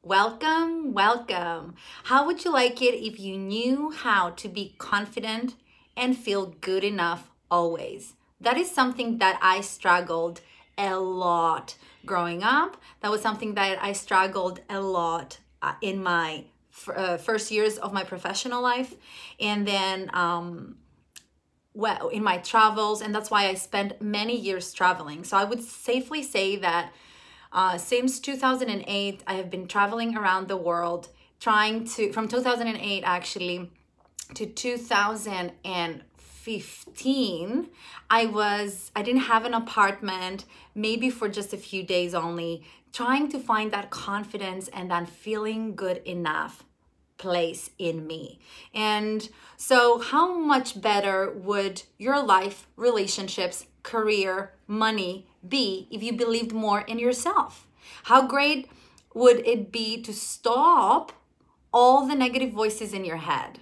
Welcome, welcome. How would you like it if you knew how to be confident and feel good enough always? That is something that I struggled a lot growing up. That was something that I struggled a lot in my first years of my professional life. And then well, in my travels, and that's why I spent many years traveling. So I would safely say that since 2008, I have been traveling around the world, from 2008 actually to 2015, I didn't have an apartment, maybe for just a few days only, trying to find that confidence and that feeling good enough place in me. And so how much better would your life, relationships, career, money be if you believed more in yourself? How great would it be to stop all the negative voices in your head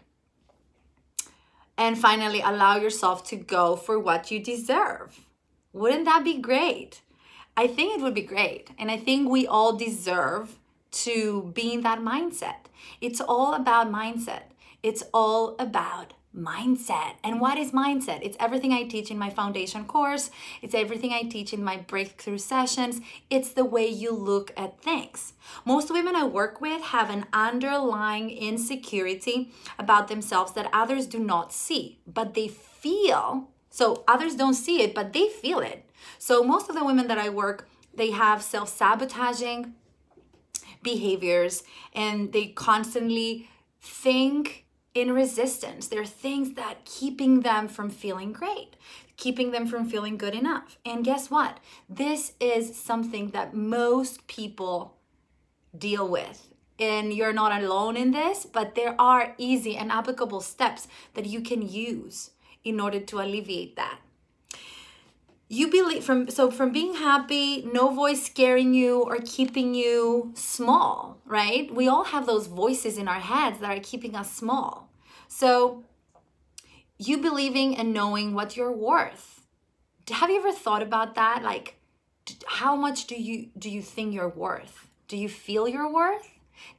and finally allow yourself to go for what you deserve? Wouldn't that be great? I think it would be great. And I think we all deserve to be in that mindset. It's all about mindset. It's all about mindset. And what is mindset? It's everything I teach in my foundation course. It's everything I teach in my breakthrough sessions. It's the way you look at things. Most women I work with have an underlying insecurity about themselves that others do not see, but they feel. So others don't see it, but they feel it. So most of the women that I work, they have self-sabotaging behaviors and they constantly think in resistance. There are things that keeping them from feeling great, keeping them from feeling good enough. And guess what? This is something that most people deal with. And you're not alone in this, but there are easy and applicable steps that you can use in order to alleviate that. You believe from being happy, no voice scaring you or keeping you small, right? We all have those voices in our heads that are keeping us small. So you believing and knowing what you're worth. Have you ever thought about that? Like, how much do you think you're worth? Do you feel your worth?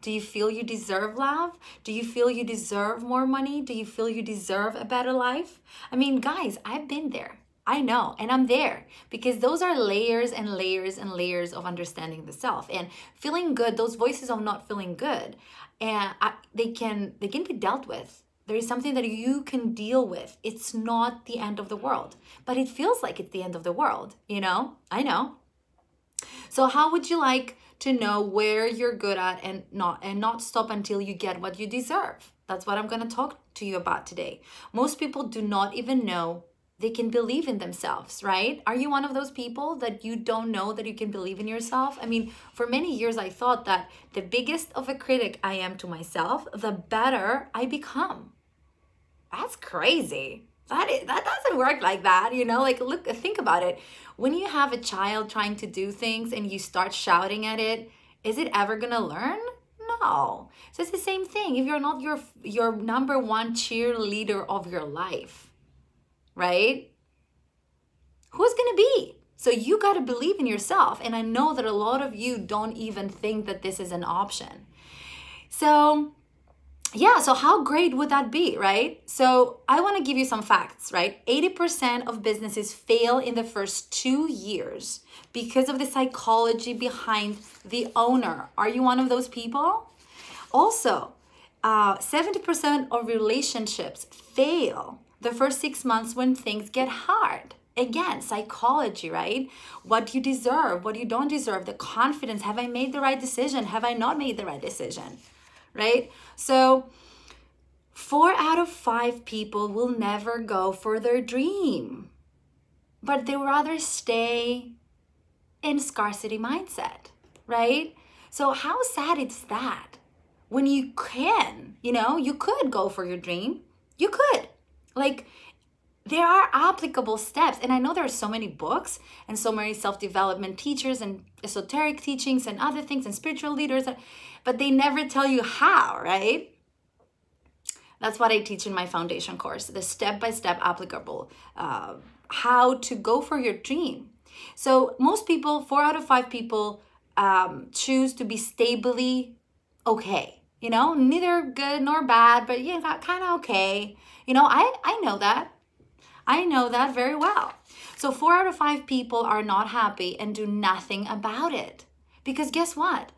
Do you feel you deserve love? Do you feel you deserve more money? Do you feel you deserve a better life? I mean, guys, I've been there. I know, and I'm there because those are layers and layers and layers of understanding the self and feeling good. Those voices of not feeling good, and they can be dealt with. There is something that you can deal with. It's not the end of the world, but it feels like it's the end of the world. You know, I know. So how would you like to know where you're good at and not stop until you get what you deserve? That's what I'm going to talk to you about today. Most people do not even know they can believe in themselves, right? Are you one of those people that you don't know that you can believe in yourself? I mean, for many years, I thought that the biggest of a critic I am to myself, the better I become. That's crazy. That doesn't work like that, you know? Like, think about it. When you have a child trying to do things and you start shouting at it, is it ever gonna learn? No. So it's the same thing. If you're not your number one cheerleader of your life, right? Who's gonna be? So you gotta believe in yourself. And I know that a lot of you don't even think that this is an option. So yeah, so how great would that be, right? So I wanna give you some facts, right? 80% of businesses fail in the first 2 years because of the psychology behind the owner. Are you one of those people? Also, 70% of relationships fail the first 6 months when things get hard. Again, psychology, right? What you deserve, what you don't deserve, the confidence. Have I made the right decision? Have I not made the right decision? Right? So 4 out of 5 people will never go for their dream, but they rather stay in scarcity mindset, right? So how sad is that? When you can, you could go for your dream. You could. Like, there are applicable steps. And I know there are so many books and so many self-development teachers and esoteric teachings and other things and spiritual leaders, but they never tell you how, right? That's what I teach in my foundation course, the step-by-step applicable, how to go for your dream. So most people, 4 out of 5 people, choose to be stably okay. Neither good nor bad, but kind of okay. I know that. I know that very well. So 4 out of 5 people are not happy and do nothing about it. Because guess what?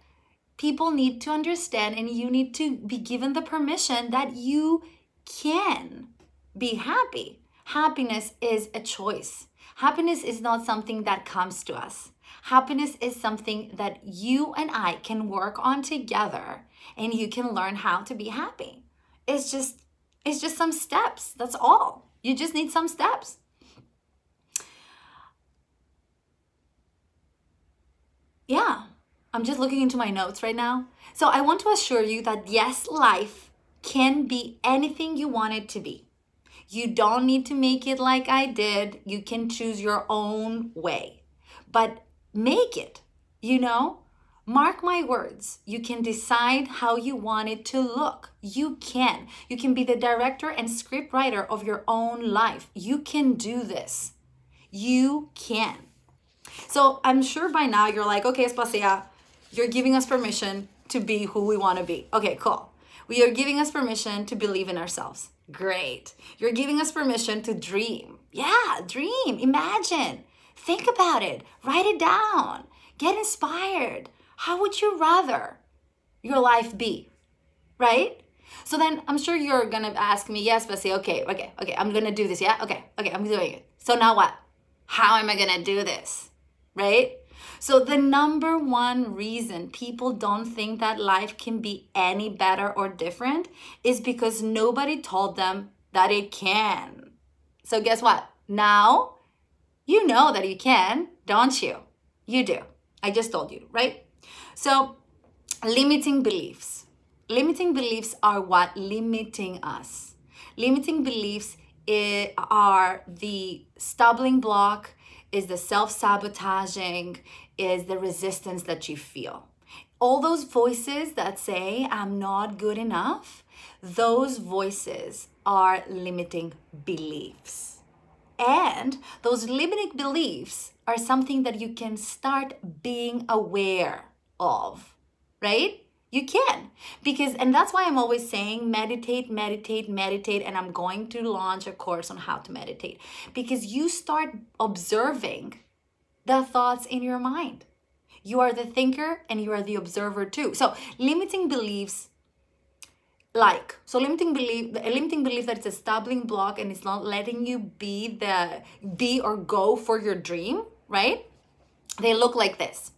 People need to understand, and you need to be given the permission that you can be happy. Happiness is a choice. Happiness is not something that comes to us. Happiness is something that you and I can work on together, and you can learn how to be happy. It's just some steps. That's all. You just need some steps. Yeah, I'm just looking into my notes right now. So I want to assure you that yes, life can be anything you want it to be. You don't need to make it like I did. You can choose your own way, but make it, Mark my words. You can decide how you want it to look. You can. You can be the director and script writer of your own life. You can do this. You can. So I'm sure by now you're like, okay, Aspasia, you're giving us permission to be who we want to be. Okay, cool. We are giving us permission to believe in ourselves. Great. You're giving us permission to dream. Yeah, dream. Imagine. Think about it. Write it down. Get inspired. How would you rather your life be? Right? So then I'm sure you're going to ask me, yes, but say, okay, I'm going to do this. Yeah? Okay, I'm doing it. So now what? How am I going to do this? Right? So the number one reason people don't think that life can be any better or different is because nobody told them that it can. So guess what? Now you know that you can, don't you? You do. I just told you, right? So limiting beliefs. Limiting beliefs are what limiting us. Limiting beliefs are the stumbling block, is the self-sabotaging, is the resistance that you feel. All those voices that say, I'm not good enough, those voices are limiting beliefs. And those limiting beliefs are something that you can start being aware of, right? You can, and that's why I'm always saying meditate, and I'm going to launch a course on how to meditate, because you start observing the thoughts in your mind. You are the thinker and you are the observer too. So limiting beliefs, a limiting belief that it's a stumbling block and it's not letting you be or go for your dream, right? They look like this.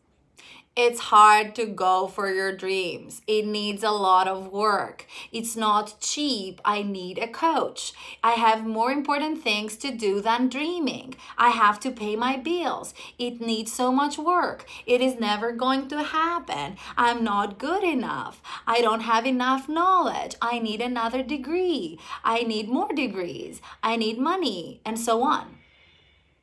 It's hard to go for your dreams. It needs a lot of work. It's not cheap. I need a coach. I have more important things to do than dreaming. I have to pay my bills. It needs so much work. It is never going to happen. I'm not good enough. I don't have enough knowledge. I need another degree. I need more degrees. I need money, and so on.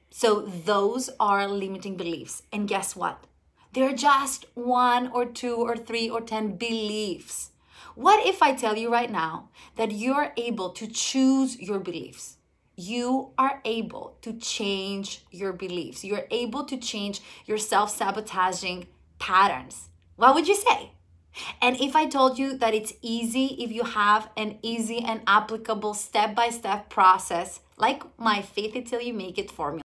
So those are limiting beliefs. And guess what? They're just 1 or 2 or 3 or 10 beliefs. What if I tell you right now that you're able to choose your beliefs? You are able to change your beliefs. You're able to change your self-sabotaging patterns. What would you say? And if I told you that it's easy, if you have an easy and applicable step-by-step process, like my Faith It Till You Make It formula,